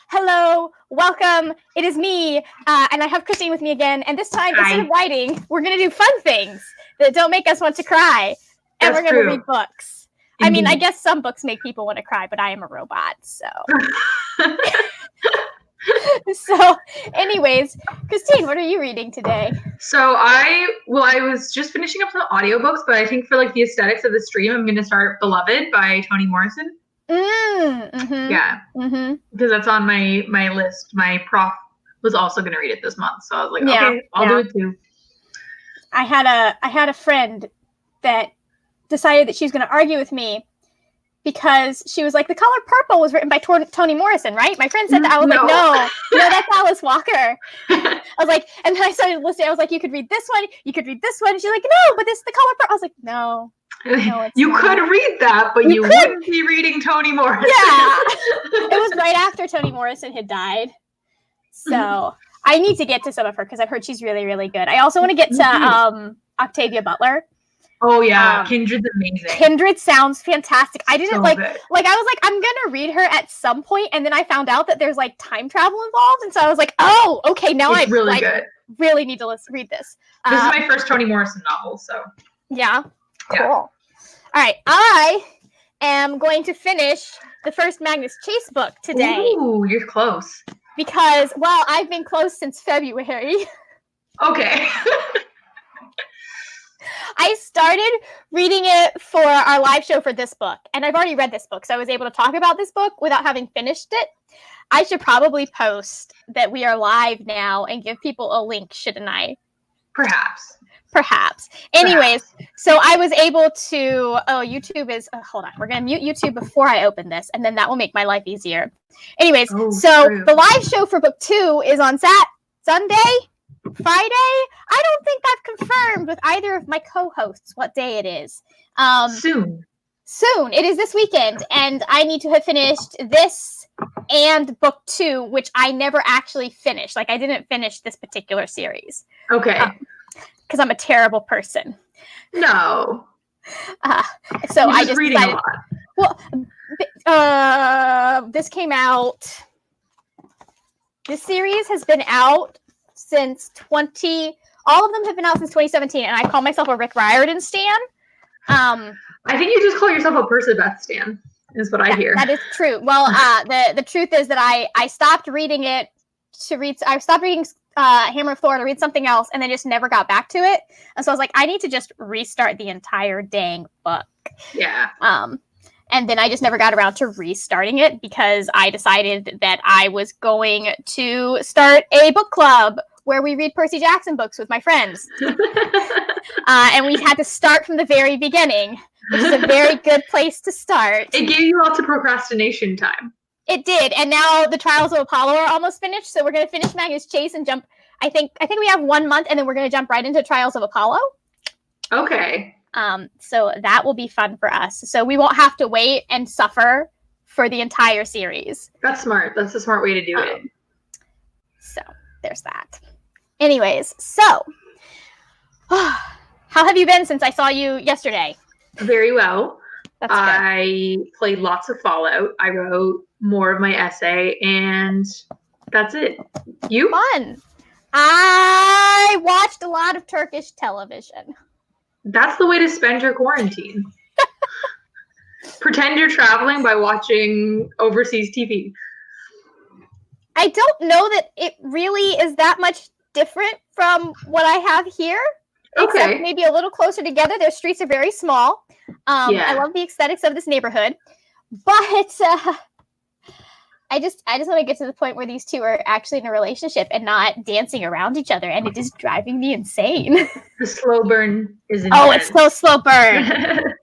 Hello, welcome. It is me, and I have Christine with me again. And this time, instead of writing, we're going to do fun things that don't make us want to cry. And we're going to read books. Indeed. I mean, I guess some books make people want to cry, but I am a robot, so. So, anyways, Christine, what are you reading today? So I was just finishing up some audiobooks, but I think for like the aesthetics of the stream, I'm going to start Beloved by Toni Morrison. Yeah. Because that's on my list. My prof was also going to read it this month, so I was like, okay, I'll do it too. I had a friend that decided that she was going to argue with me because she was like, The Color Purple was written by Toni Morrison, right? My friend said that. I was like, no, that's Alice Walker. I was like, and then I started listening. I was like, you could read this one, you could read this one. And she's like, no, but it's The Color Purple. I was like, no, you could read that, but you wouldn't be reading Toni Morrison. Yeah, it was right after Toni Morrison had died. So I need to get to some of her because I've heard she's really, really good. I also want to get to Octavia Butler. Oh yeah, Kindred's amazing. Kindred sounds fantastic. I didn't I was like, I'm gonna read her at some point, and then I found out that there's like time travel involved, and so I was like, oh, okay, now I really good. Really need to read this. This is my first Toni Morrison novel, so yeah, cool. All right, I am going to finish the first Magnus Chase book today. Ooh, you're close. Because I've been close since February. Okay. I started reading it for our live show for this book, and I've already read this book, so I was able to talk about this book without having finished it. I should probably post that we are live now and give people a link, shouldn't I? Perhaps. Anyways, so I was able to, YouTube is, hold on, we're going to mute YouTube before I open this, and then that will make my life easier. Anyways, the live show for book 2 is on Sunday? Friday? I don't think I've confirmed with either of my co-hosts what day it is. Soon. It is this weekend, and I need to have finished this and book 2, which I never actually finished. Like, I didn't finish this particular series. Okay. Because I'm a terrible person. No. So I just reading decided, a lot. This came out. This series has been out since all of them have been out since 2017, and I call myself a Rick Riordan stan. I think you just call yourself a Percabeth stan, is what I hear. That is true. Well, the truth is that I stopped reading it I stopped reading Hammer of Thor to read something else, and then just never got back to it. And so I was like, I need to just restart the entire dang book. Yeah. And then I just never got around to restarting it because I decided that I was going to start a book club where we read Percy Jackson books with my friends. And we had to start from the very beginning, which is a very good place to start. It gave you lots of procrastination time. It did. And now the Trials of Apollo are almost finished. So we're going to finish Magnus Chase and jump. I think we have 1 month, and then we're going to jump right into Trials of Apollo. Okay. So that will be fun for us. So we won't have to wait and suffer for the entire series. That's smart. That's a smart way to do it. So there's that. Anyways, so how have you been since I saw you yesterday? Very well. That's good. I played lots of Fallout. I wrote more of my essay, and that's it. You? Fun. I watched a lot of Turkish television. That's the way to spend your quarantine. Pretend you're traveling by watching overseas TV. I don't know that it really is that much different from what I have here. Okay. Except maybe a little closer together. Their streets are very small. I love the aesthetics of this neighborhood. But I just want to get to the point where these two are actually in a relationship and not dancing around each other, and it is driving me insane. The slow burn is intense. Oh, it's so slow burn.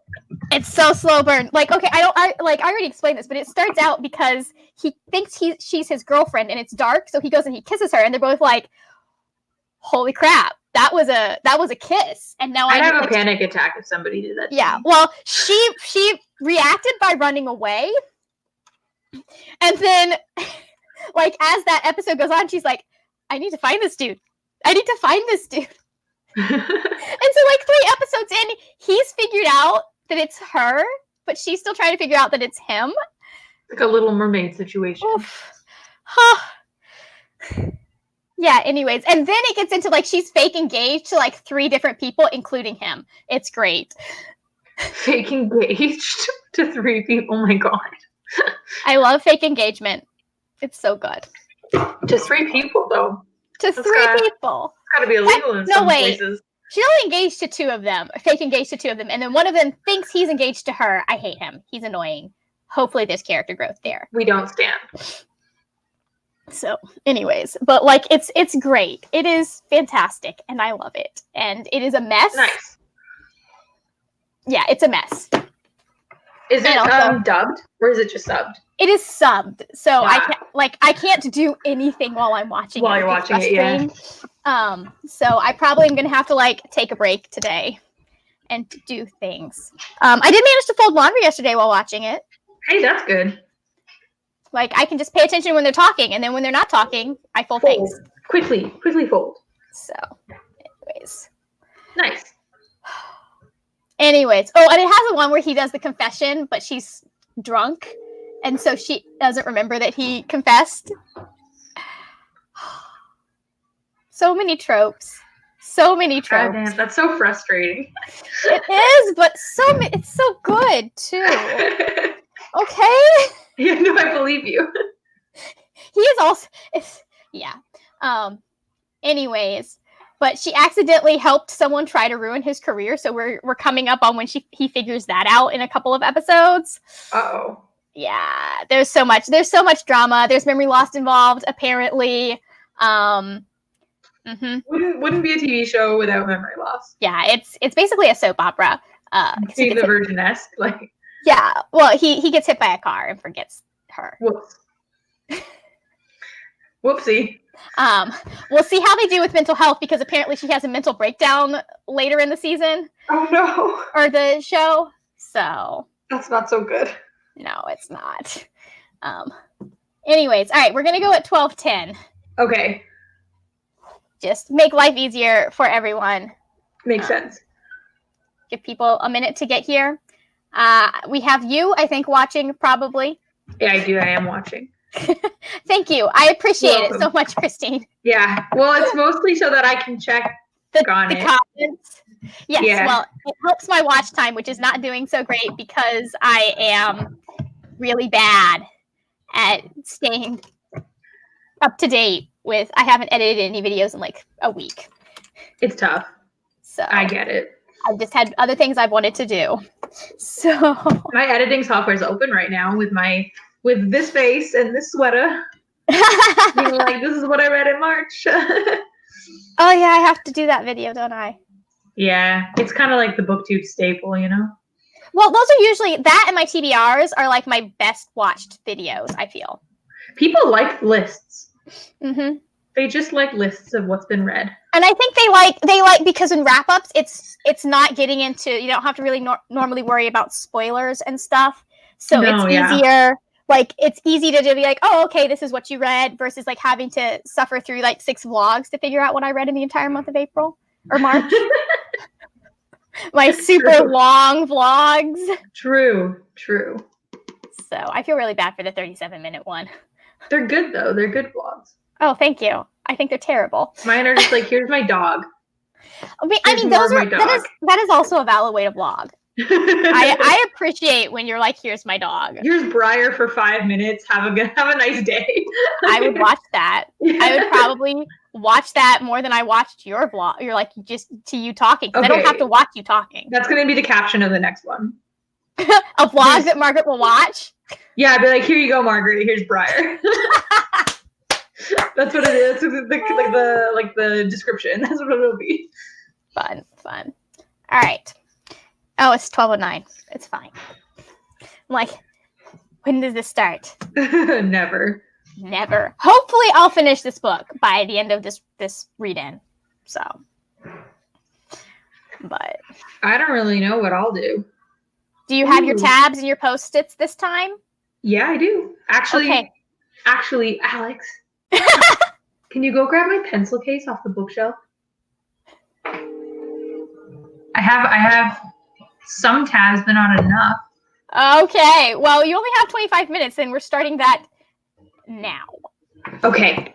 It's so slow burn. Like, okay, I already explained this, but it starts out because he thinks she's his girlfriend, and it's dark, so he goes and he kisses her, and they're both like, holy crap, that was a kiss. And now I'd have a panic attack if somebody did that. Yeah. Well, she reacted by running away. And then, like, as that episode goes on, she's like, I need to find this dude. And so, like, 3 episodes in, he's figured out that it's her, but she's still trying to figure out that it's him. Like a Little Mermaid situation. Oof. Yeah, anyways. And then it gets into like she's fake engaged to like 3 different people, including him. It's great. Fake engaged to 3 people. Oh my god. I love fake engagement. It's so good. To 3 people though. To 3 people. It's gotta be illegal in some places. She's only engaged to 2 of them, fake engaged to 2 of them, and then one of them thinks he's engaged to her. I hate him. He's annoying. Hopefully there's character growth there. We don't stand. So, anyways, but like it's great. It is fantastic, and I love it. And it is a mess. Nice. Yeah, it's a mess. Is it also, dubbed or is it just subbed? It is subbed, so I can't do anything while I'm watching while you're watching it. Yeah. So I probably am gonna have to like take a break today and do things. I did manage to fold laundry yesterday while watching it. Hey, that's good. Like I can just pay attention when they're talking, and then when they're not talking, I fold things. Quickly fold. So, anyways. Nice. Anyways. Oh, and it has a one where he does the confession, but she's drunk, and so she doesn't remember that he confessed. So many tropes. So many tropes. Oh, damn, that's so frustrating. It is, but it's so good too. Okay. Yeah, no, I believe you. He is also, yeah. Anyways, but she accidentally helped someone try to ruin his career, so we're coming up on when he figures that out in a couple of episodes. Uh-oh. Yeah, there's so much drama. There's memory loss involved, apparently. Wouldn't be a TV show without memory loss. Yeah, it's basically a soap opera. Being the Virgin-esque, like. Yeah, well, he gets hit by a car and forgets her. Whoops. Whoopsie. We'll see how they do with mental health, because apparently she has a mental breakdown later in the season. Oh no. Or the show. So. That's not so good. No, it's not. Anyways, all right, we're gonna go at 12:10. Okay. Just make life easier for everyone. Makes sense. Give people a minute to get here. We have you, I think, watching probably. Yeah, I do. I am watching. Thank you. I appreciate it so much, Christine. Yeah. Well, it's mostly so that I can check the comments. Yes. Yeah. Well, it helps my watch time, which is not doing so great because I am really bad at staying up to date with. I haven't edited any videos in like a week. It's tough. So I get it. I've just had other things I've wanted to do. So my editing software is open right now with this face and this sweater. Being like, this is what I read in March. Oh yeah, I have to do that video, don't I? Yeah, it's kind of like the BookTube staple, you know? Well, those are usually, that and my TBRs are like my best watched videos, I feel. People like lists. Mm-hmm. They just like lists of what's been read. And I think they like because in wrap-ups, it's not getting into, you don't have to really normally worry about spoilers and stuff. So it's easier. Yeah. Like, it's easy to just be like, oh, okay, this is what you read, versus like having to suffer through like 6 vlogs to figure out what I read in the entire month of April or March. My super long vlogs. True. So I feel really bad for the 37-minute one. They're good though. They're good vlogs. Oh, thank you. I think they're terrible. Mine are just like, here's my dog. I mean, that is also a valid way to vlog. I appreciate when you're like, here's my dog. Here's Briar for 5 minutes. Have a nice day. I would watch that. Yeah. I would probably watch that more than I watched your vlog. You're like, just to you talking. Okay. I don't have to watch you talking. That's going to be the caption of the next one. A vlog that Margaret will watch? Yeah, I'd be like, here you go, Margaret. Here's Briar. That's what it is. Like the description. That's what it'll be. Fun. All right. Oh, it's 12:09. It's fine. I'm like, when does this start? Never. Hopefully, I'll finish this book by the end of this read-in. So, but I don't really know what I'll do. Do you have your tabs and your Post-its this time? Yeah, I do. Actually, Alex, can you go grab my pencil case off the bookshelf? I have some tabs, but not enough. Okay. Well, you only have 25 minutes, and we're starting that now. Okay.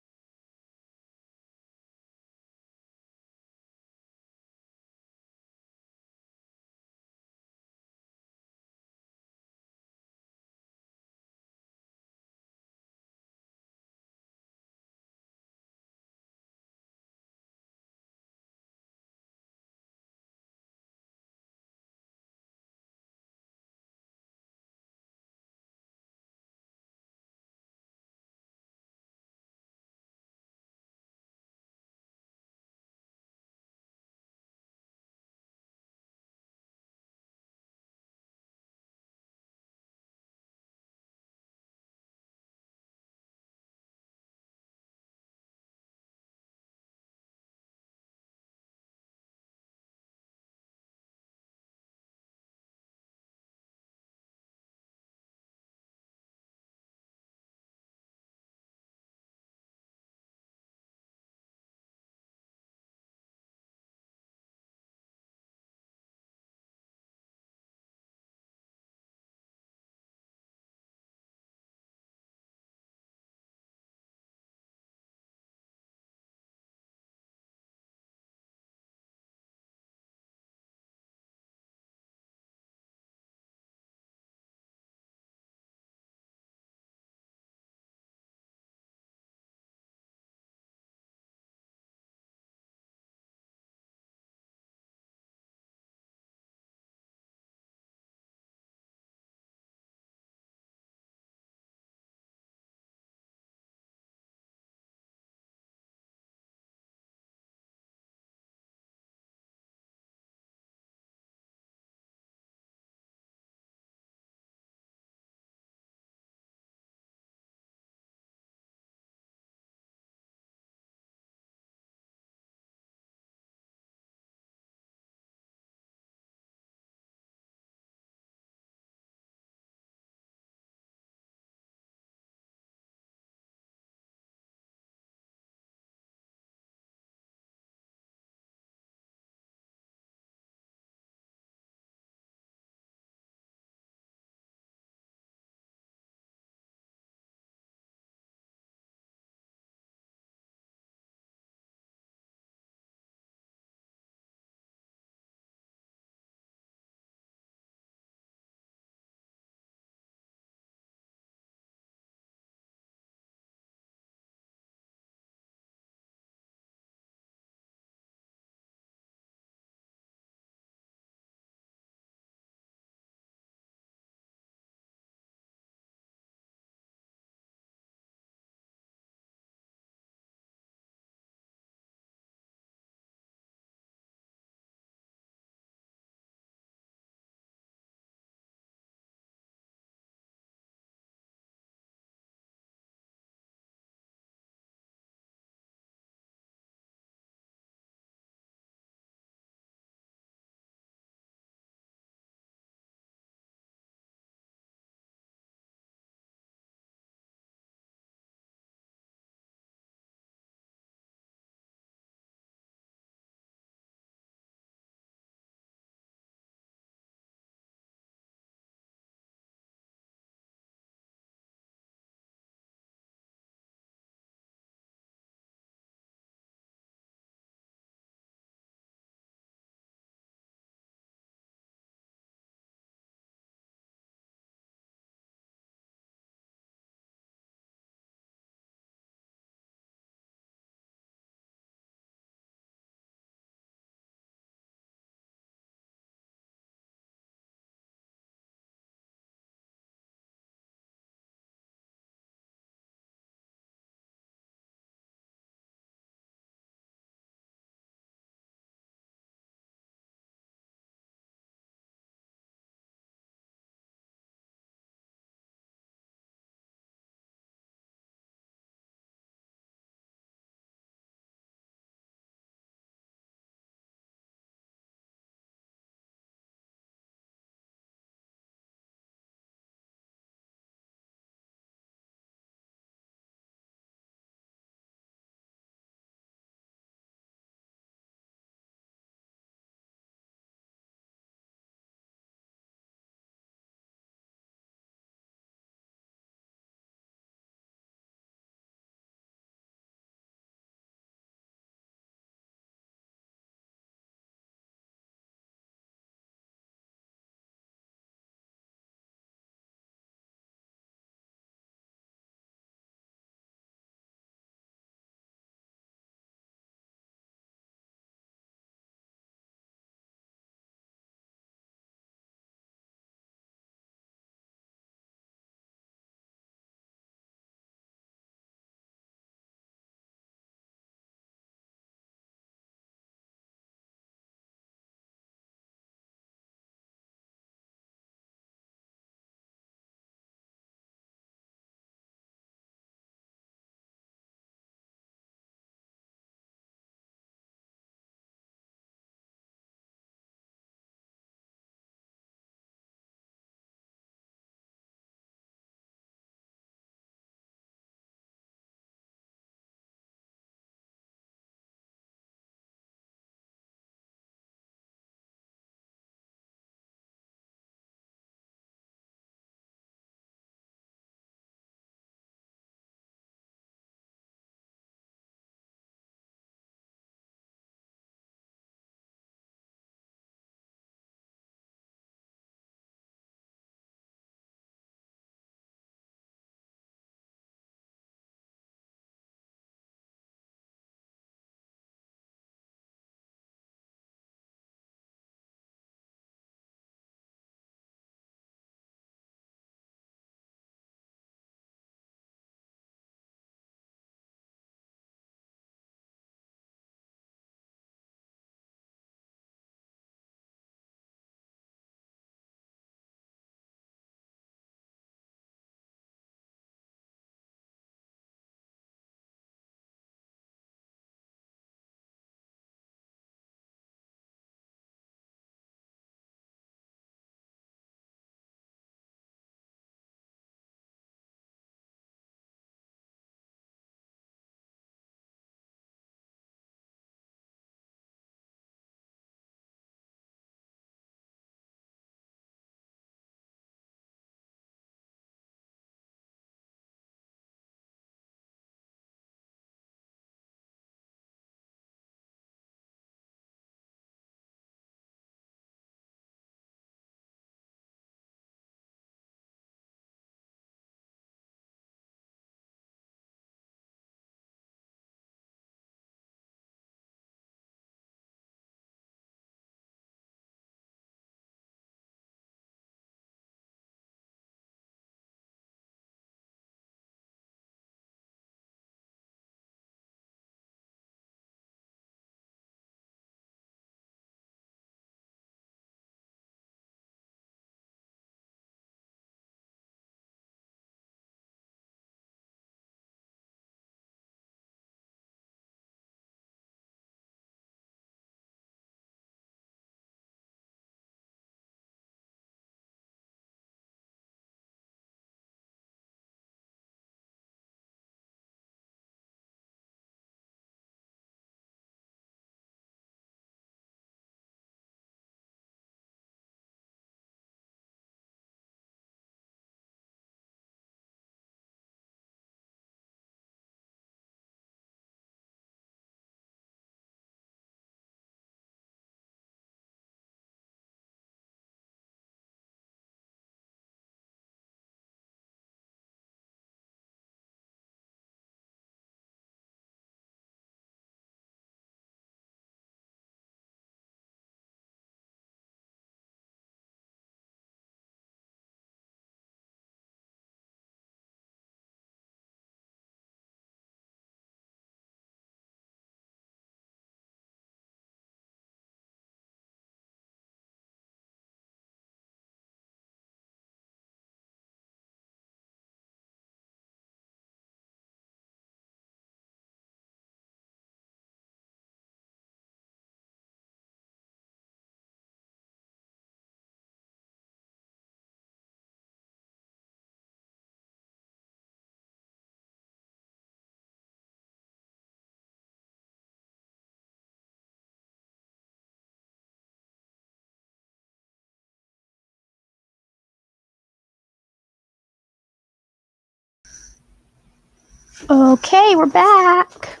Okay, we're back.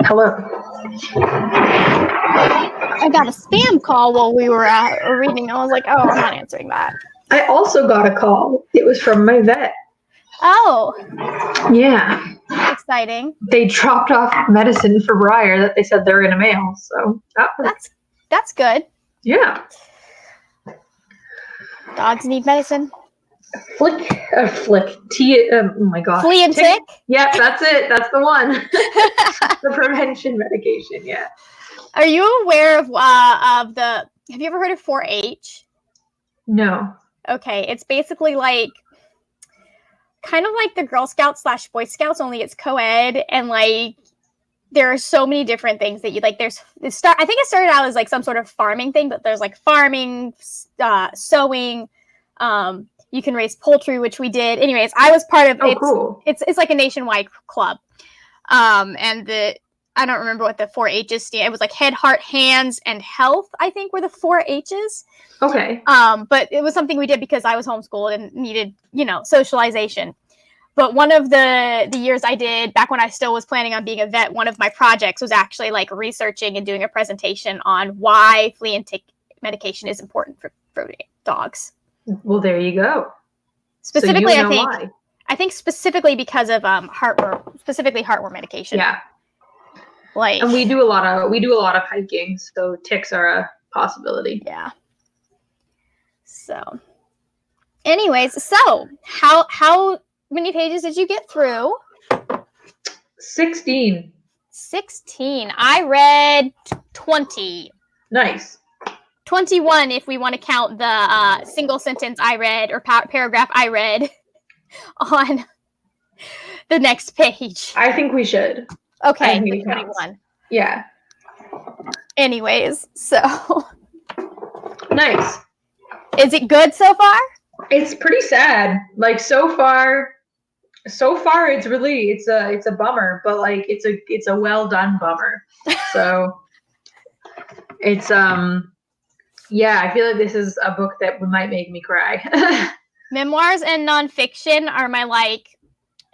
Hello. I got a spam call while we were reading. I was like, oh, I'm not answering that. I also got a call. It was from my vet. Oh. Yeah. Exciting. They dropped off medicine for Briar that they said they're going to mail. So that's good. Yeah. Dogs need medicine. Flick. Oh my gosh. Flea and tick? Yeah, that's it. That's the one. The prevention medication, yeah. Are you aware of have you ever heard of 4-H? No. Okay, it's basically like kind of like the Girl Scouts / Boy Scouts, only it's co-ed, and like there are so many different things that you like. I think it started out as like some sort of farming thing, but there's like farming, sewing. You can raise poultry, which we did. Anyways, I was part of. Cool. It's like a nationwide club, and I don't remember what the 4-H's stand. It was like head, heart, hands, and health, I think, were the 4-H's. Okay. But it was something we did because I was homeschooled and needed, socialization. But one of the years I did back when I still was planning on being a vet, one of my projects was actually like researching and doing a presentation on why flea and tick medication is important for dogs. Well, there you go. Specifically, so why. I think specifically because of heartworm medication. Yeah. Like, and we do a lot of hiking, so ticks are a possibility. Yeah. So, anyways, so how many pages did you get through? 16. 16. I read 20. Nice. 21 if we want to count the single sentence I read or paragraph I read on the next page. I think we should. Okay, 21. Yeah. Anyways, so nice. Is it good so far? It's pretty sad. Like so far it's really it's a bummer, but like it's a well done bummer. So it's yeah, I feel like this is a book that might make me cry. Memoirs and nonfiction are my like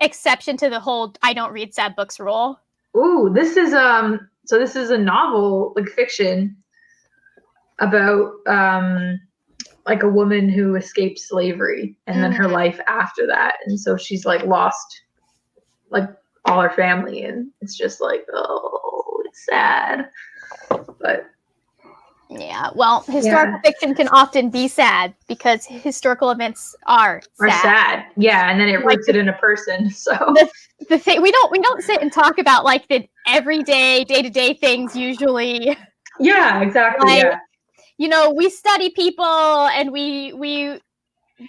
exception to the whole I don't read sad books rule. Ooh, this is a novel, like fiction, about like a woman who escaped slavery and then her life after that, and so she's like lost like all her family, and it's just like, oh, it's sad. But yeah, well, historical fiction can often be sad because historical events are sad. Yeah, and then it roots it in a person. So the thing we don't sit and talk about like the everyday day-to-day things usually. Yeah, exactly. Like, yeah. We study people and we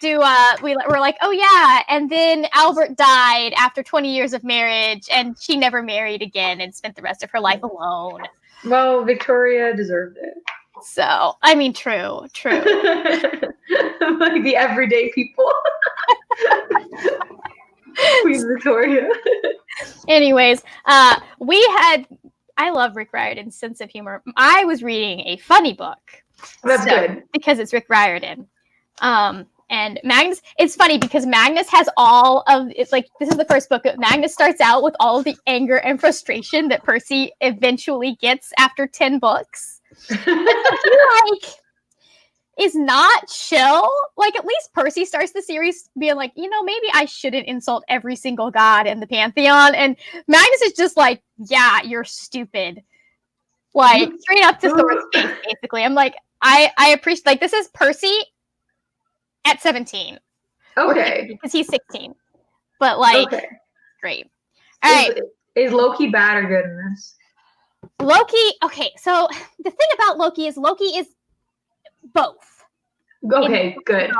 do we're like, oh yeah, and then Albert died after 20 years of marriage and she never married again and spent the rest of her life alone. Well, Victoria deserved it. So, I mean, true. Like the everyday people. Queen Victoria. Anyways, I love Rick Riordan's sense of humor. I was reading a funny book. That's good. Because it's Rick Riordan. And Magnus, it's funny because Magnus has it's like, this is the first book. Magnus starts out with all of the anger and frustration that Percy eventually gets after 10 books. He is not chill. Like, at least Percy starts the series being like, maybe I shouldn't insult every single god in the Pantheon. And Magnus is just like, yeah, you're stupid. Like, straight up to Thor's face, basically. I'm like, I appreciate, like, this is Percy at 17. Okay. Because he's 16. But, like, great. All right. Is Loki bad or good in this? Loki, okay, so the thing about Loki is both. Okay, good.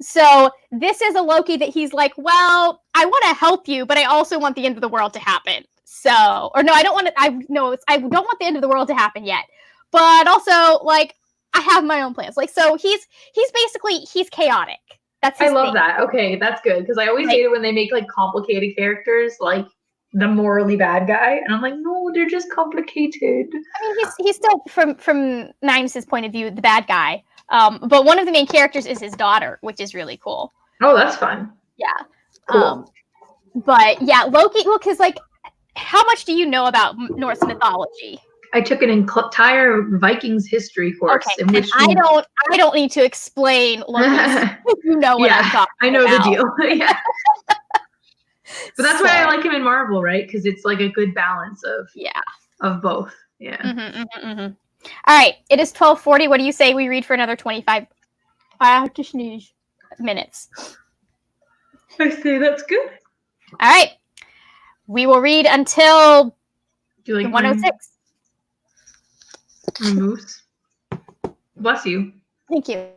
So this is a Loki that he's like, well, I want to help you, but I also want the end of the world to happen. So, or no, I don't want the end of the world to happen yet. But also, like, I have my own plans. Like, so he's chaotic. That's his I love thing. that. Okay, that's good. Because I always hate it when they make like complicated characters like the morally bad guy, and I'm like, no, they're just complicated. I mean, he's still from Magnus's point of view the bad guy, but one of the main characters is his daughter, which is really cool. Oh, that's fun. Yeah. Cool. But yeah, Loki. Well, because like, how much do you know about Norse mythology? I took an entire Vikings history course Okay, in which I don't need to explain Loki's. You know what I'm talking about. I know the deal. Yeah. But that's why I like him in Marvel, right? Because it's like a good balance of both. Yeah. All right, it is 12:40. What do you say we read for another 25? I have to sneeze. Minutes. I say that's good. All right, we will read until 106. Moose. Bless you. Thank you.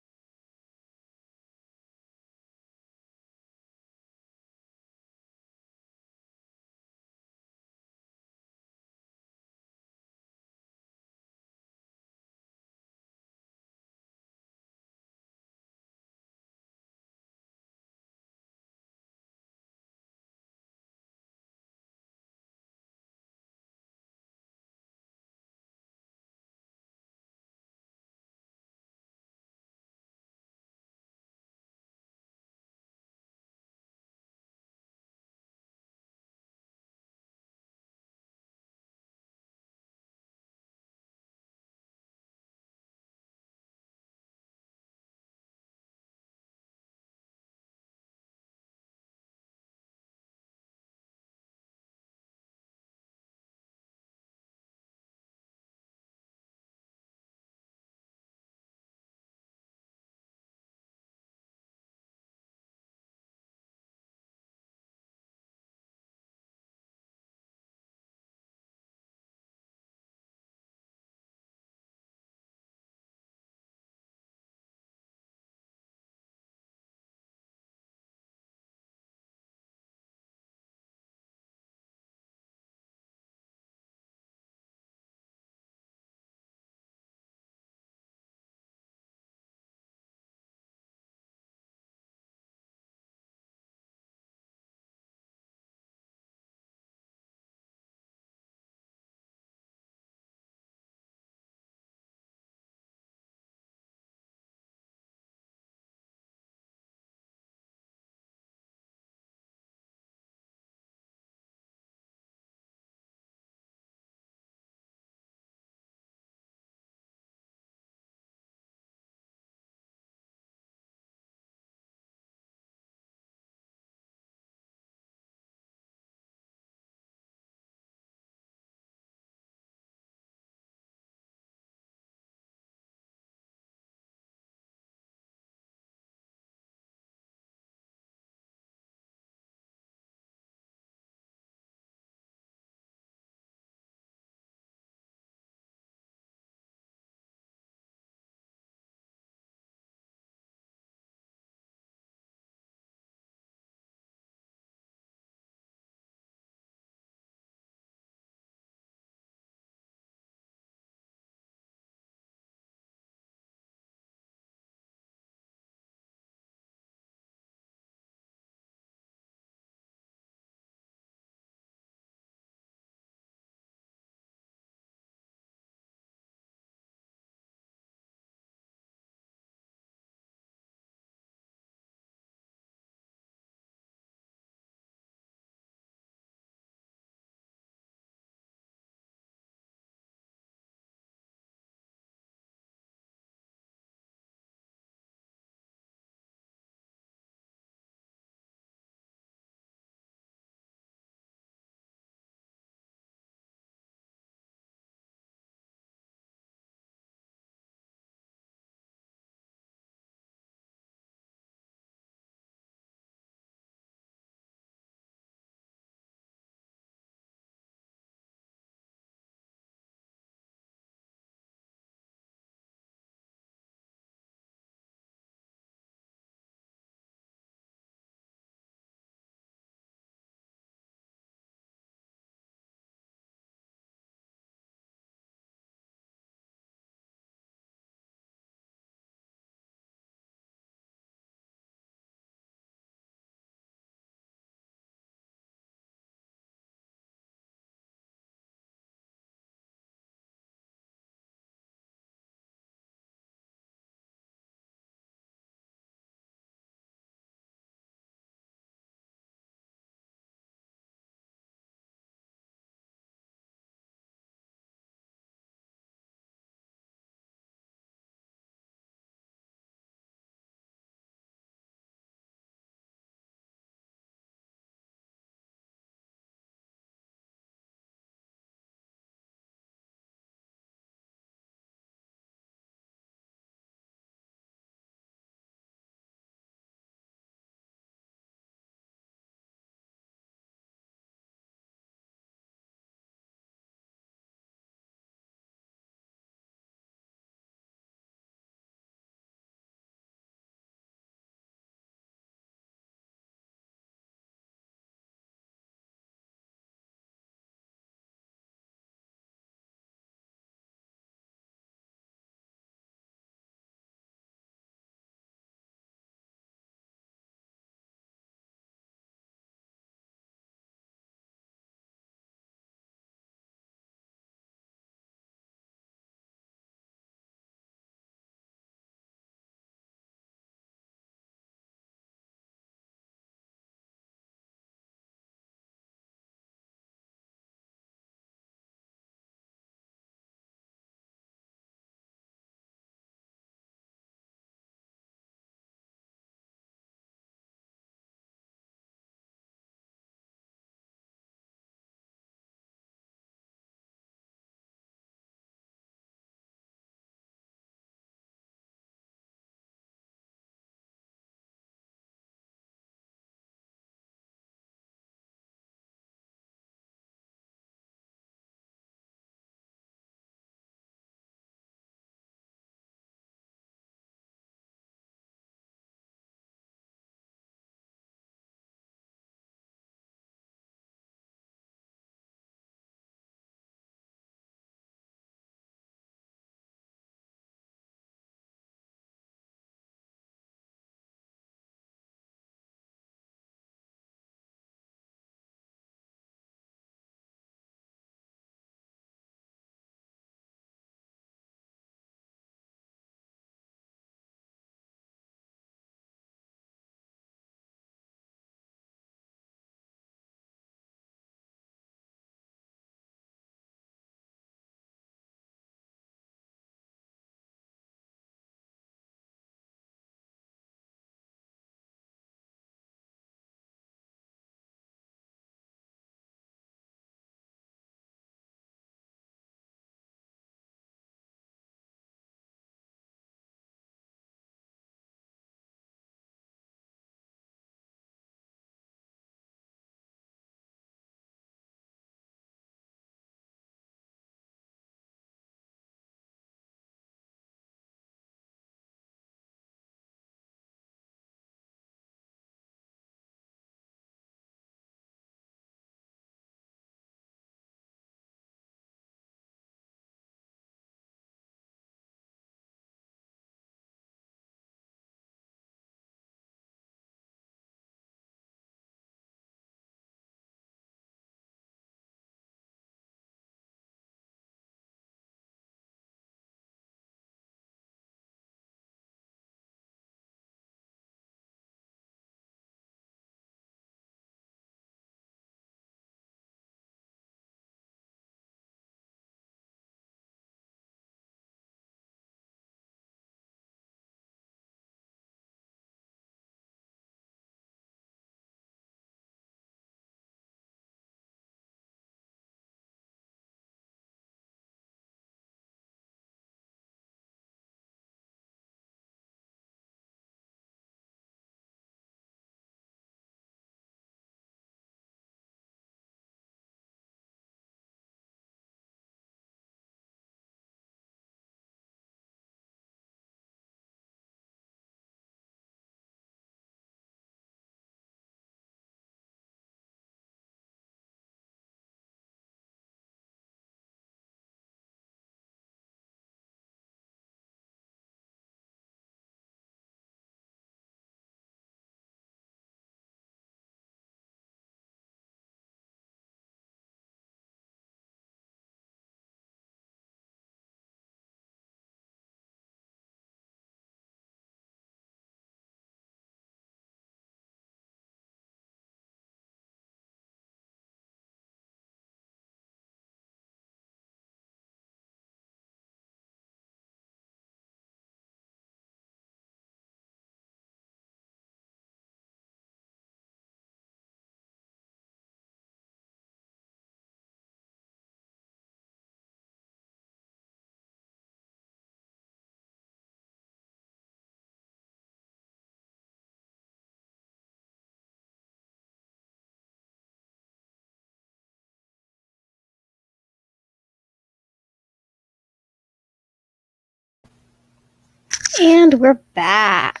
And we're back.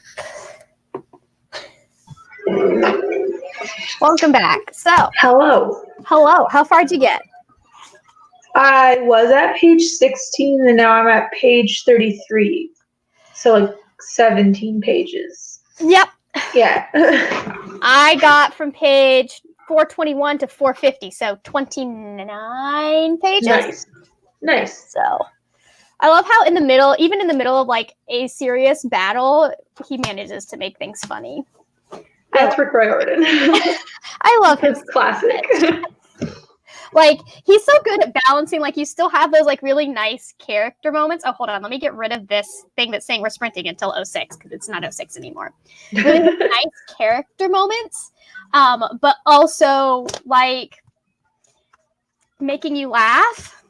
Welcome back. So, hello. How far did you get? I was at page 16 and now I'm at page 33. So like 17 pages. Yep. Yeah. I got from page 421 to 450, so 29 pages. Nice. So, I love how even in the middle of like a serious battle, he manages to make things funny. That's Rick Riordan. I love his classic. Like, he's so good at balancing. Like, you still have those like really nice character moments. Oh, hold on, let me get rid of this thing that's saying we're sprinting until 06 because it's not 06 anymore. Really nice character moments, but also like making you laugh.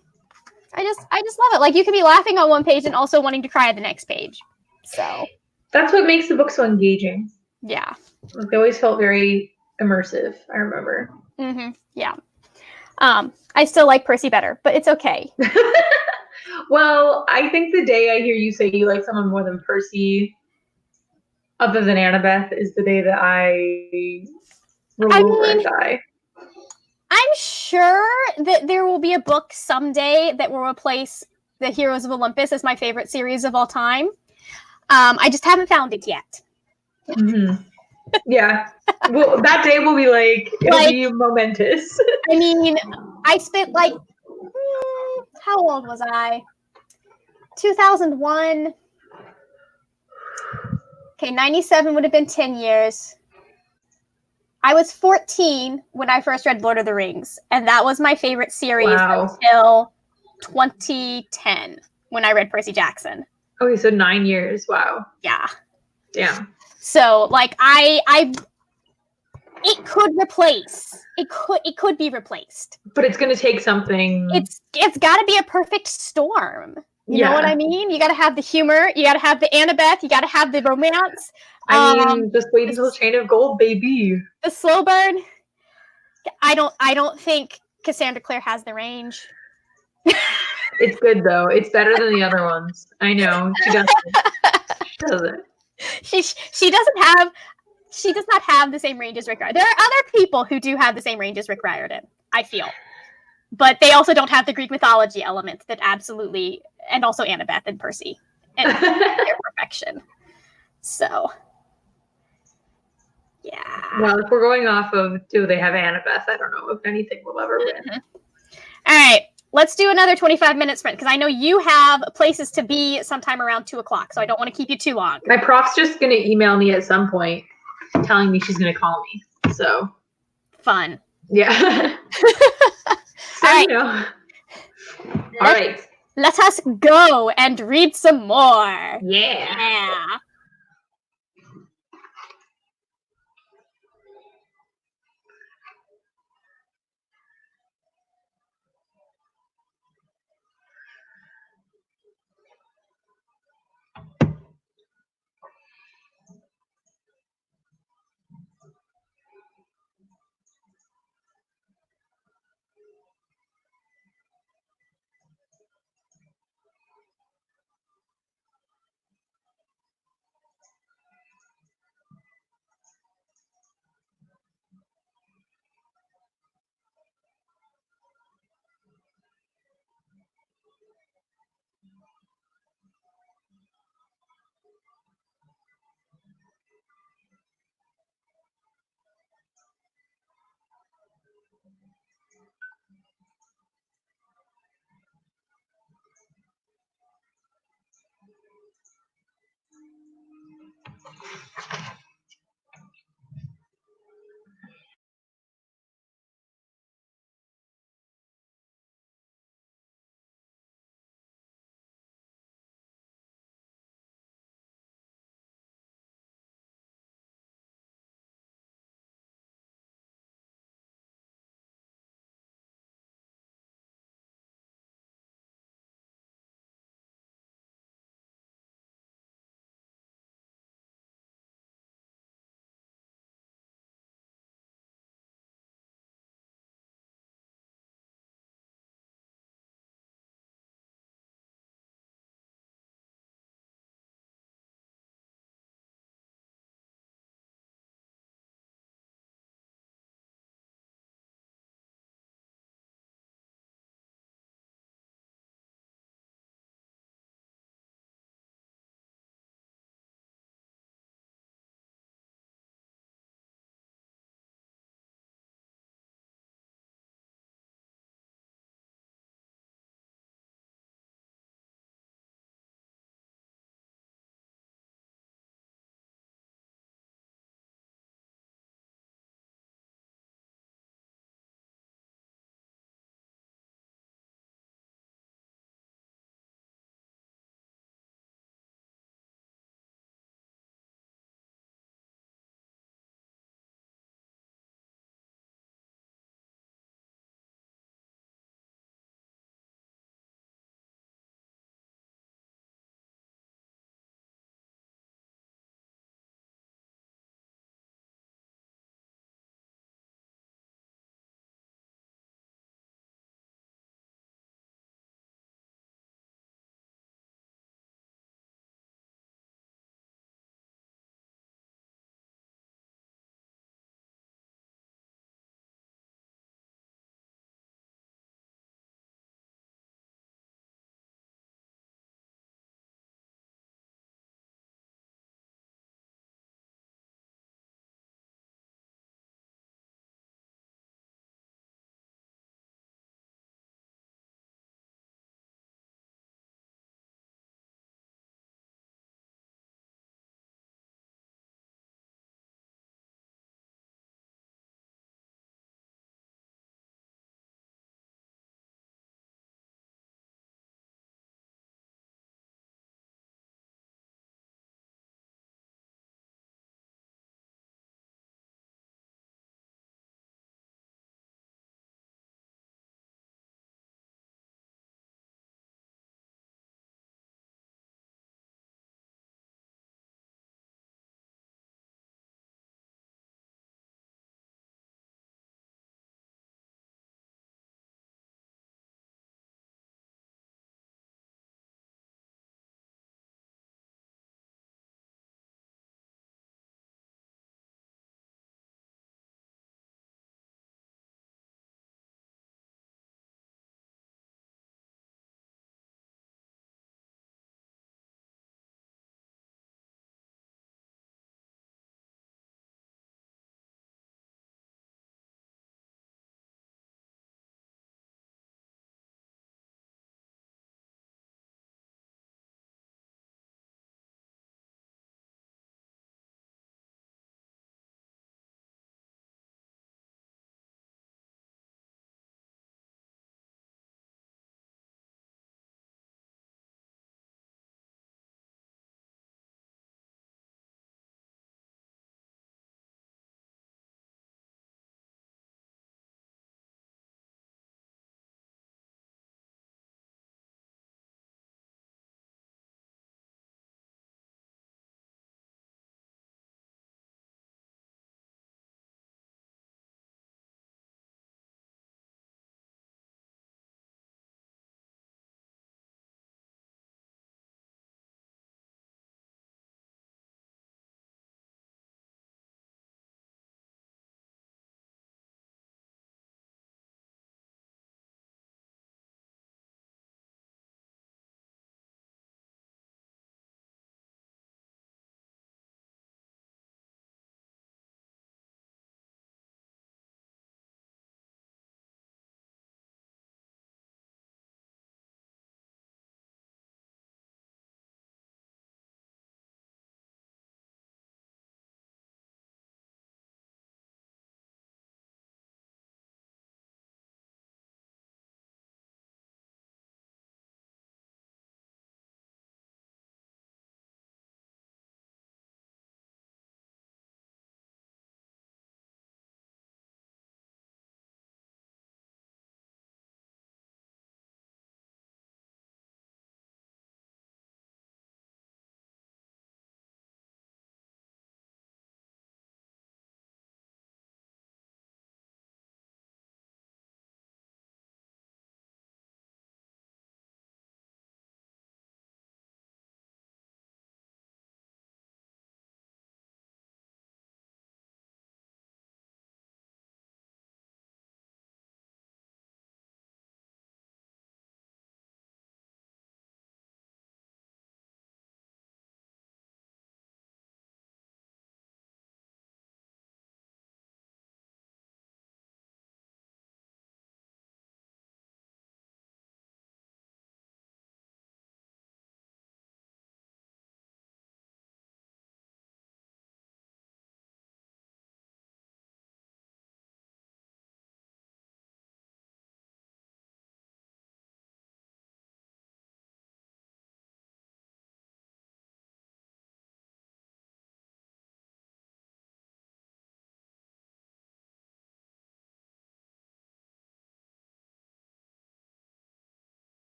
I just love it. Like, you can be laughing on one page and also wanting to cry at the next page. So that's what makes the book so engaging. Yeah. They always felt very immersive, I remember. Mm-hmm. Yeah. I still like Percy better, but it's okay. Well, I think the day I hear you say you like someone more than Percy, other than Annabeth, is the day that I roll over and die. I'm sure that there will be a book someday that will replace the Heroes of Olympus as my favorite series of all time. I just haven't found it yet. Mm-hmm. Yeah. Well, that day will be like, it'll be momentous. I mean, I spent like, how old was I? 2001. Okay, 97 would have been 10 years. I was 14 when I first read Lord of the Rings, and that was my favorite series until 2010 when I read Percy Jackson. Okay, so 9 years. Wow. Yeah. Damn. So like it could replace. It could be replaced. But it's gonna take something. It's got to be a perfect storm. You know what I mean? You got to have the humor. You got to have the Annabeth. You got to have the romance. I mean, just wait until Chain of Gold, baby. The slow burn. I don't think Cassandra Clare has the range. It's good though. It's better than the other ones. I know she doesn't. She doesn't. She does not have the same range as Rick Riordan. There are other people who do have the same range as Rick Riordan, I feel. But they also don't have the Greek mythology element that absolutely, and also Annabeth and Percy, and their perfection. So, yeah. Well, if we're going off of do they have Annabeth, I don't know if anything will ever win. Mm-hmm. All right, let's do another 25-minute sprint because I know you have places to be sometime around 2 o'clock, so I don't want to keep you too long. My prof's just going to email me at some point telling me she's going to call me. So fun. Yeah. So, all right. All right. Let us go and read some more. Yeah.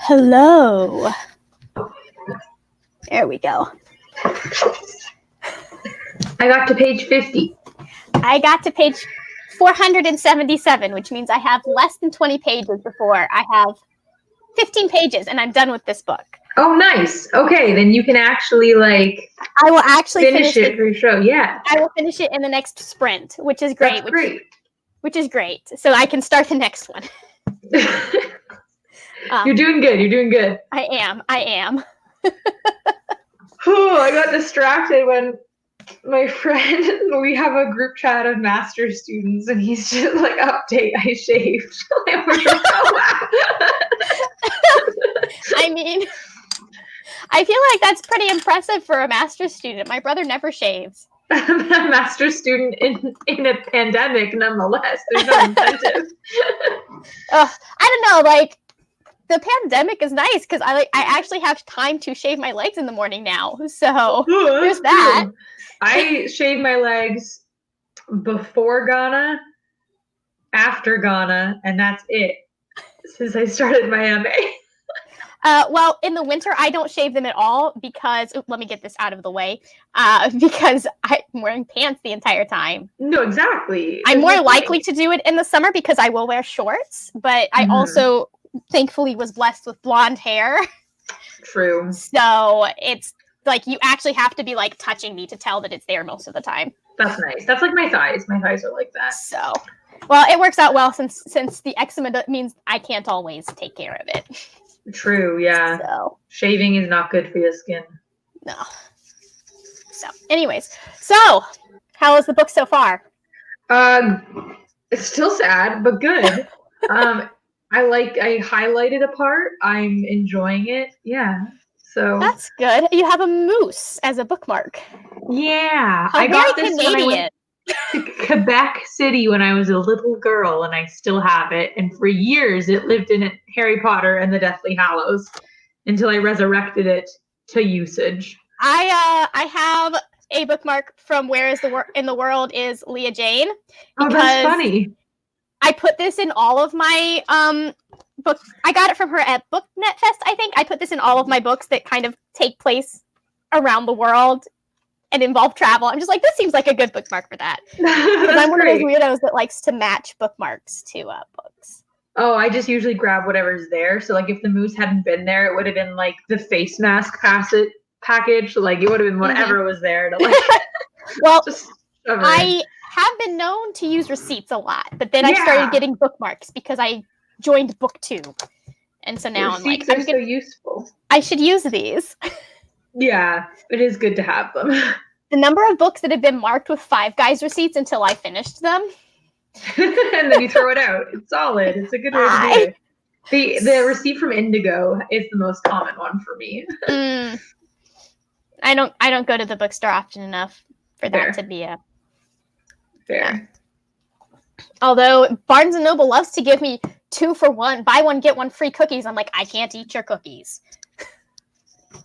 Hello. There we go. I got to page 50. I got to page 477, which means I have less than 20 pages before I have 15 pages, and I'm done with this book. Oh, nice. Okay, then you can actually, like... I will actually finish it for your show, yeah. I will finish it in the next sprint, which is great. That's great. Which is great. So I can start the next one. You're doing good. You're doing good. I am. Oh, I got distracted when my friend, we have a group chat of master's students, and he's just like, update, I shaved. I mean, I feel like that's pretty impressive for a master's student. My brother never shaves. I'm a master's student in a pandemic, nonetheless. There's no incentive. I don't know, like, the pandemic is nice because I actually have time to shave my legs in the morning now. So there's that. I shave my legs before Ghana, after Ghana, and that's it since I started my MA. Well, in the winter, I don't shave them at all because, let me get this out of the way, because I'm wearing pants the entire time. No, exactly. I'm more likely to do it in the summer because I will wear shorts, but I also thankfully was blessed with blonde hair. True. So it's like you actually have to be like touching me to tell that it's there most of the time. That's nice. That's like my thighs. My thighs are like that. So, well, it works out well since the eczema means I can't always take care of it. True, yeah. So shaving is not good for your skin. No. So, anyways, how is the book so far? It's still sad, but good. I highlighted a part. I'm enjoying it. Yeah. So that's good. You have a moose as a bookmark. Yeah. I got this Canadian. When I went to Quebec City when I was a little girl, and I still have it. And for years, it lived in Harry Potter and the Deathly Hallows until I resurrected it to usage. I have a bookmark from Where is the in the World is Leah Jane. Oh, that's funny. I put this in all of my book. I got it from her at BookNet Fest, I think. I put this in all of my books that kind of take place around the world and involve travel. I'm just like, this seems like a good bookmark for that. Because I'm one of those weirdos that likes to match bookmarks to books. Oh, I just usually grab whatever's there. So, like, if the moose hadn't been there, it would have been, like, the face mask package. Like, it would have been whatever was there to, like, well, I have been known to use receipts a lot. But then I started getting bookmarks because I joined BookTube. And so now receipts are so useful. I should use these. Yeah, it is good to have them. The number of books that have been marked with Five Guys receipts until I finished them. And then you throw it out. It's solid. It's a good way to do it. The receipt from Indigo is the most common one for me. I don't go to the bookstore often enough for that to be a fair. Although Barnes and Noble loves to give me 2 for 1, buy one get one free cookies. I'm like, I can't eat your cookies.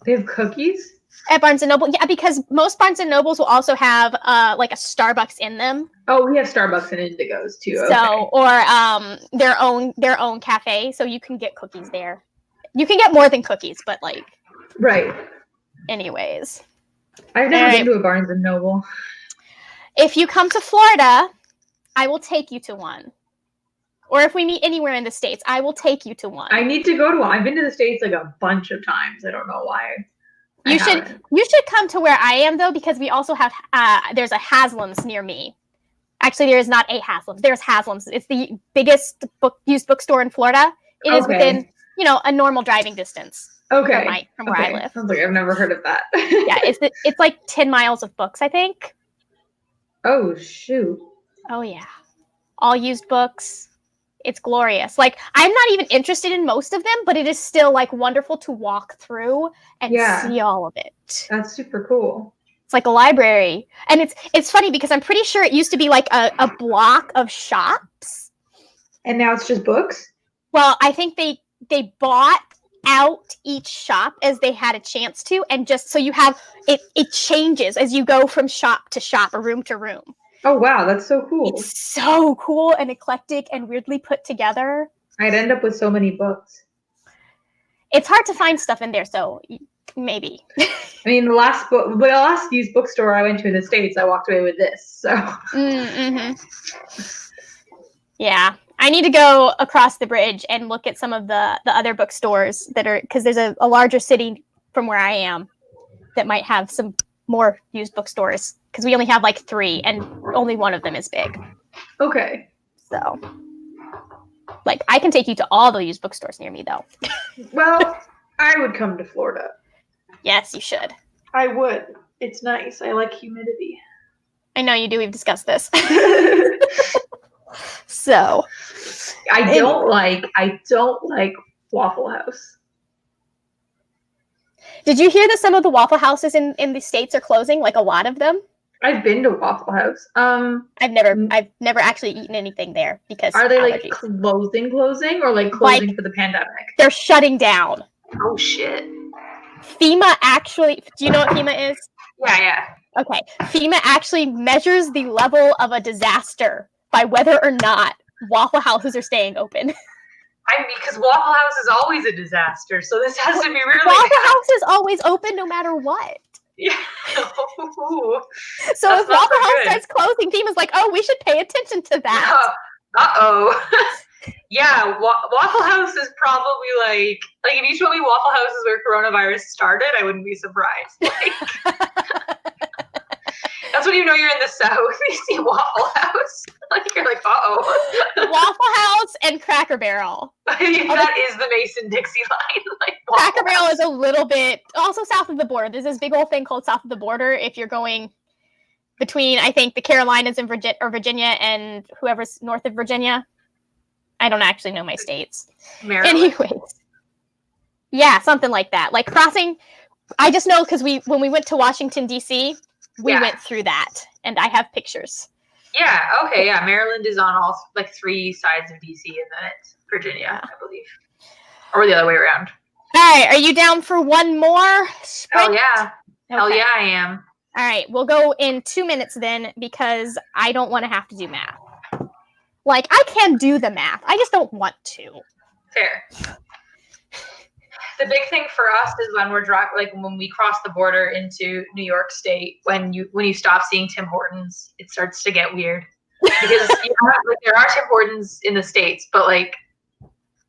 They have cookies? At Barnes & Noble? Yeah, because most Barnes & Nobles will also have like a Starbucks in them. Oh, we have Starbucks and Indigos too. So, or their own cafe, so you can get cookies there. You can get more than cookies, but like... Right. Anyways. I've never been to a Barnes & Noble. If you come to Florida, I will take you to one. Or if we meet anywhere in the States, I will take you to one. I need to go to one. I've been to the States like a bunch of times. I don't know why. You should come to where I am, though, because we also have, there's a Haslam's near me. Actually, there is not a Haslam's. There's Haslam's. It's the biggest used bookstore in Florida. It is within, a normal driving distance. Okay. From where I live. Sounds like I've never heard of that. Yeah, it's like 10 miles of books, I think. Oh, shoot. Oh, yeah. All used books. It's glorious. Like, I'm not even interested in most of them, but it is still like wonderful to walk through and see all of it. That's super cool. It's like a library. And it's funny because I'm pretty sure it used to be like a block of shops. And now it's just books? Well, I think they bought out each shop as they had a chance to, and just so you have it changes as you go from shop to shop or room to room. Oh, wow. That's so cool. It's so cool and eclectic and weirdly put together. I'd end up with so many books. It's hard to find stuff in there, so maybe. I mean, the last used bookstore I went to in the States, I walked away with this. So. Mm-hmm. Yeah, I need to go across the bridge and look at some of the other bookstores that are, because there's a larger city from where I am that might have some more used bookstores, because we only have like 3 and only one of them is big. Okay. So, like, I can take you to all the used bookstores near me, though. Well, I would come to Florida. Yes, you should. I would. It's nice. I like humidity. I know you do. We've discussed this. So, I don't like Waffle House. Did you hear that some of the Waffle Houses in the States are closing? Like a lot of them? I've been to Waffle House. I've never actually eaten anything there because are they allergies. Like closing or like closing for the pandemic? They're shutting down. Oh shit. FEMA actually, do you know what FEMA is? Yeah. Okay. FEMA actually measures the level of a disaster by whether or not Waffle Houses are staying open. I mean, because Waffle House is always a disaster, so this has to be really. Waffle House is always open no matter what. Yeah. So if Waffle House starts closing, FEMA's like, oh, we should pay attention to that. Uh-oh. Yeah, Waffle House is probably like if you told me Waffle House is where coronavirus started, I wouldn't be surprised. That's when you know you're in the South. You see Waffle House. You're like, uh-oh. Waffle House and Cracker Barrel. That is the Mason-Dixie line. Cracker Barrel is a little bit also south of the border. There's this big old thing called south of the border if you're going between, I think, the Carolinas and Virginia and whoever's north of Virginia. I don't actually know my states. Maryland? Anyways. Yeah, something like that. Like crossing, I just know because when we went to Washington, D.C., we went through that, and I have pictures. Yeah, okay, yeah. Maryland is on all 3 sides of D.C., and then it's Virginia, I believe. Or the other way around. All right, are you down for one more sprint? Hell yeah. Okay. Hell yeah, I am. All right, we'll go in 2 minutes then, because I don't want to have to do math. Like, I can do the math. I just don't want to. Fair. The big thing for us is when we're when we cross the border into New York State, when you stop seeing Tim Hortons, it starts to get weird. Because there are Tim Hortons in the States, but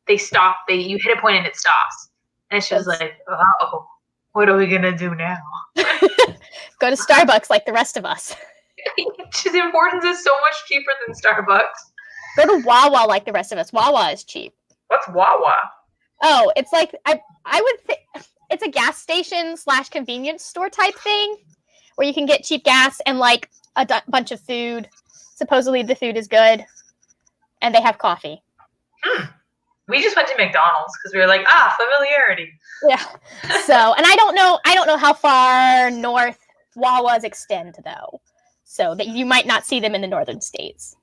they stop. You hit a point and it stops, and it's just like, oh, what are we gonna do now? Go to Starbucks like the rest of us. Tim Hortons is so much cheaper than Starbucks. Go to Wawa like the rest of us. Wawa is cheap. What's Wawa? Oh, it's like I would think it's a gas station / convenience store type thing where you can get cheap gas and like a bunch of food. Supposedly the food is good, and they have coffee. We just went to McDonald's because we were like, familiarity. Yeah. So, and I don't know how far north Wawas extend though, so that you might not see them in the northern states.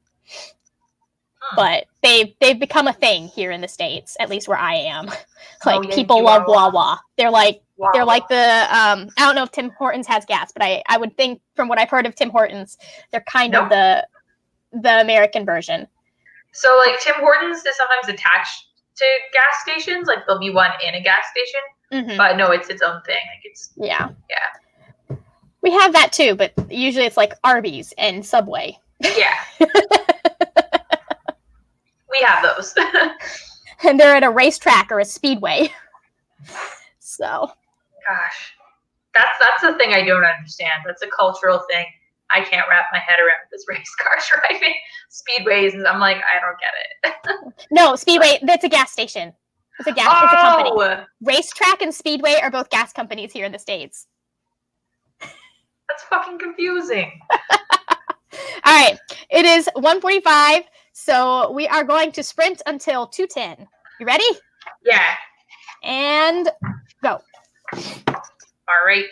But they've become a thing here in the States, at least where I am. People love Wawa. They're like the I don't know if Tim Hortons has gas, but I would think from what I've heard of Tim Hortons, they're kind of the American version. So Tim Hortons is sometimes attached to gas stations. There'll be one in a gas station, but no, it's its own thing. Yeah. We have that too, but usually it's like Arby's and Subway. Yeah. We have those. And they're at a racetrack or a speedway. So. Gosh. That's the thing I don't understand. That's a cultural thing. I can't wrap my head around this race car driving. Speedways, and I'm like, I don't get it. No, Speedway, that's a gas station. It's a company. Racetrack and Speedway are both gas companies here in the States. That's fucking confusing. All right. It is 1:45. So we are going to sprint until 2:10. You ready? Yeah. And go. All right.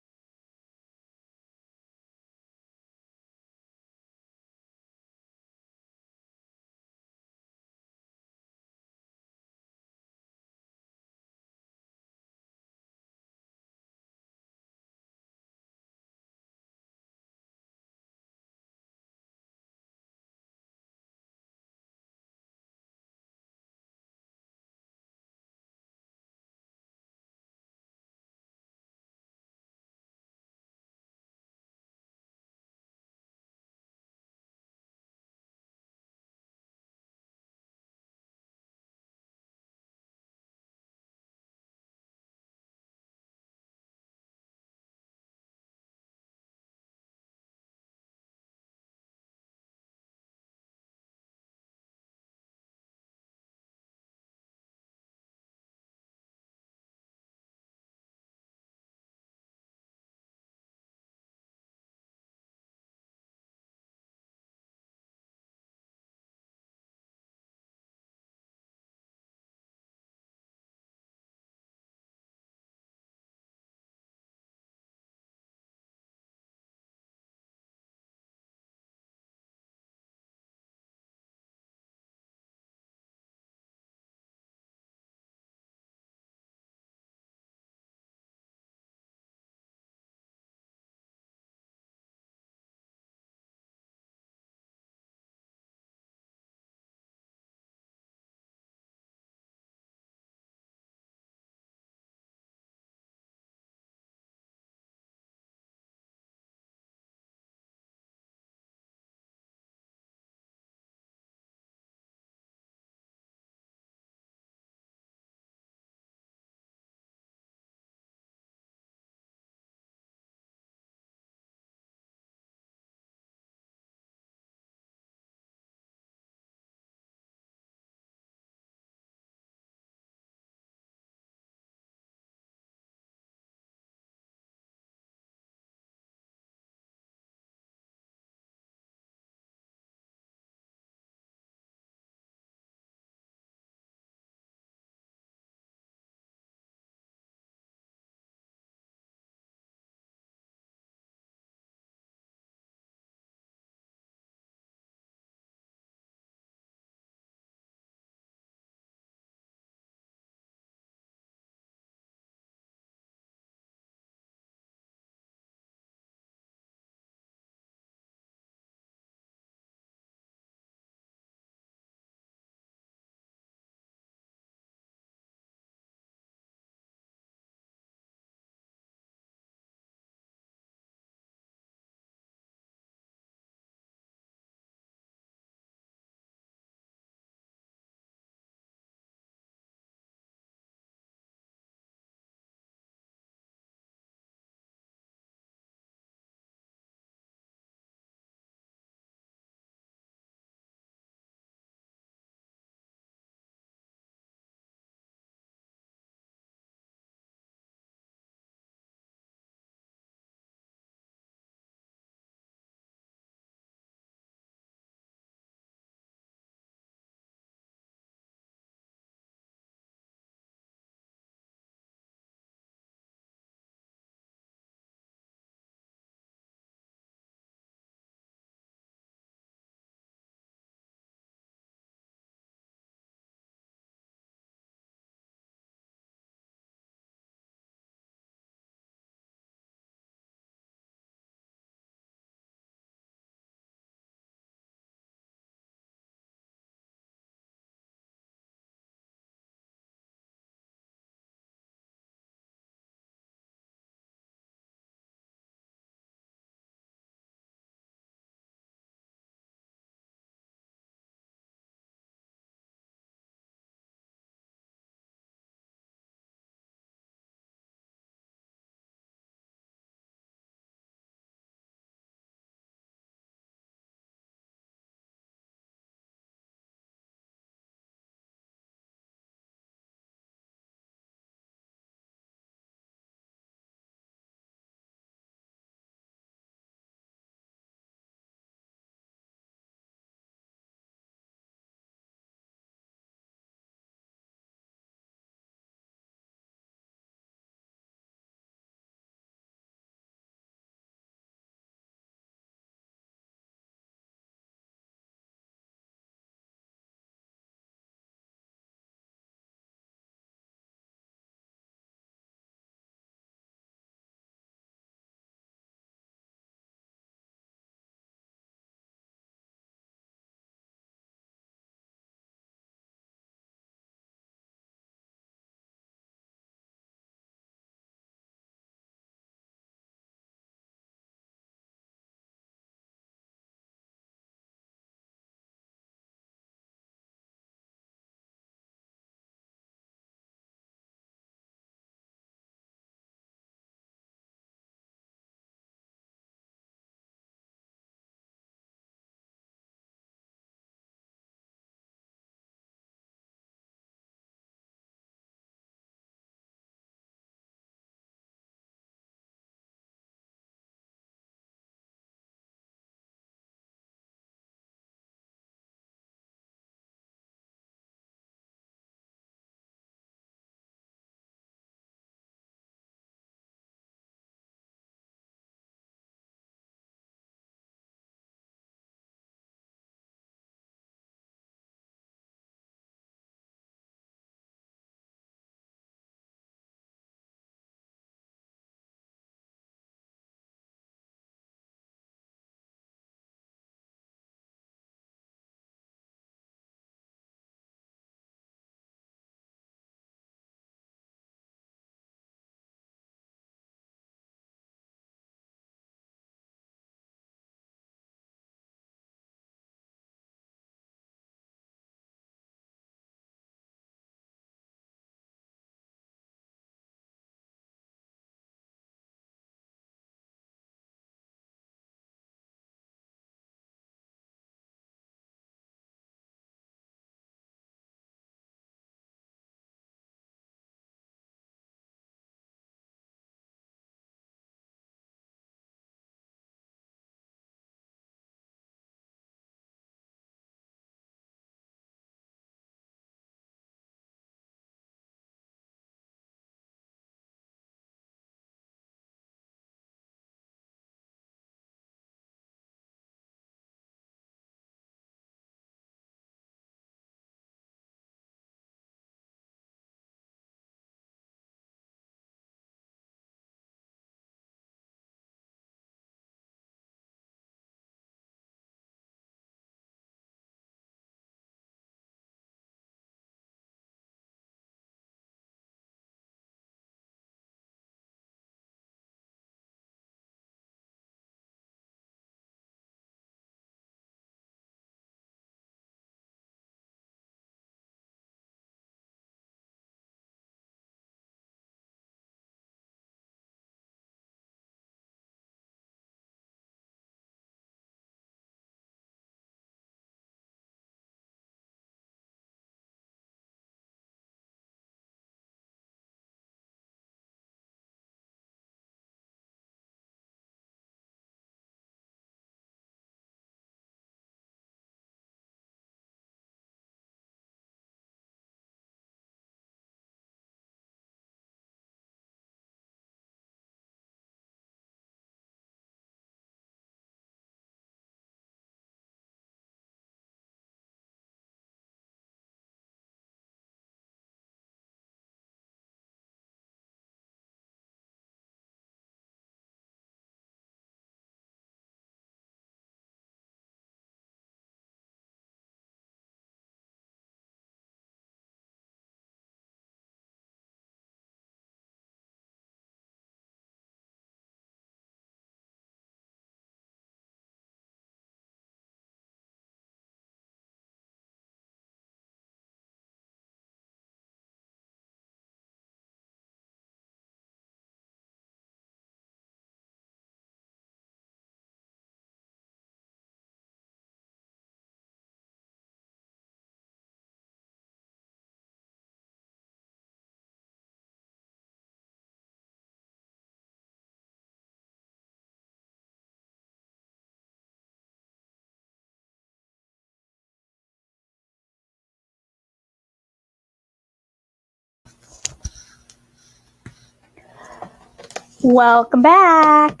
Welcome back.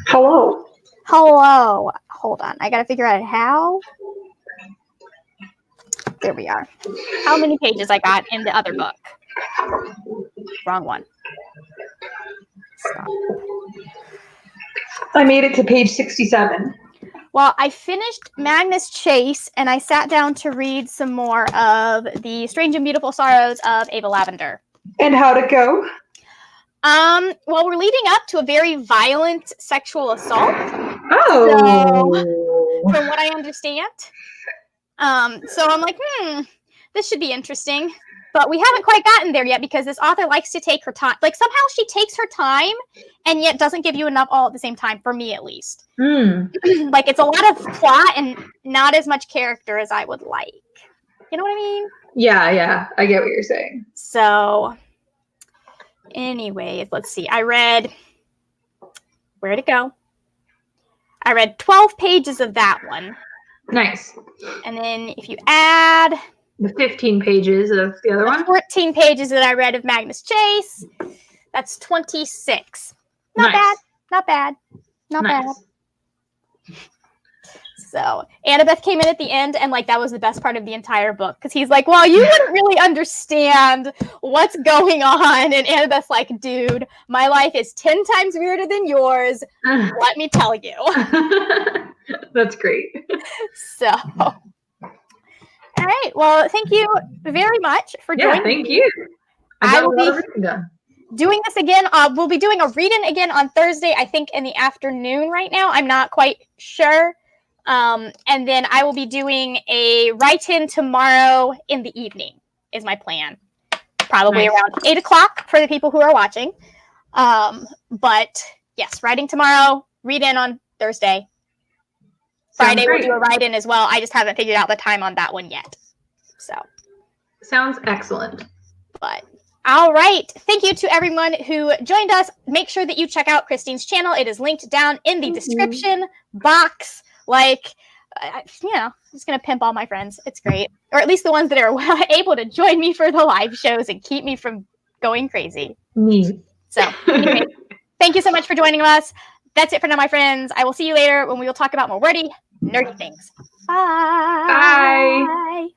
Hello. Hello. Hold on. I got to figure out how. There we are. How many pages I got in the other book? Wrong one. Stop. I made it to page 67. Well, I finished Magnus Chase, and I sat down to read some more of The Strange and Beautiful Sorrows of Ava Lavender. And how'd it go? Well, we're leading up to a very violent sexual assault. Oh. So, from what I understand. So I'm like, this should be interesting. But we haven't quite gotten there yet because this author likes to take her time. Like, somehow she takes her time and yet doesn't give you enough all at the same time, for me at least. Like, it's a lot of plot and not as much character as I would like. You know what I mean? Yeah. I get what you're saying. So, anyways, let's see. I read, where'd it go? I read 12 pages of that one. Nice. And then if you add the 15 pages of the other one, 14 pages that I read of Magnus Chase, that's 26. Not bad. Not bad. So Annabeth came in at the end, and like that was the best part of the entire book because he's like, well, you wouldn't really understand what's going on. And Annabeth's like, dude, my life is 10 times weirder than yours. Let me tell you. That's great. So, all right. Well, thank you very much for joining me. Thank you. I will be doing this again. We'll be doing a read-in again on Thursday, I think in the afternoon right now. I'm not quite sure. And then I will be doing a write-in tomorrow in the evening is my plan. Probably around 8 o'clock for the people who are watching. But yes, writing tomorrow, read-in on Thursday. Friday we'll do a write-in as well. I just haven't figured out the time on that one yet. So. Sounds excellent. But all right. Thank you to everyone who joined us. Make sure that you check out Christine's channel. It is linked down in the description box. Like, I'm just going to pimp all my friends. It's great. Or at least the ones that are able to join me for the live shows and keep me from going crazy. Me. So, anyway, thank you so much for joining us. That's it for now, my friends. I will see you later when we will talk about more wordy, nerdy things. Bye. Bye.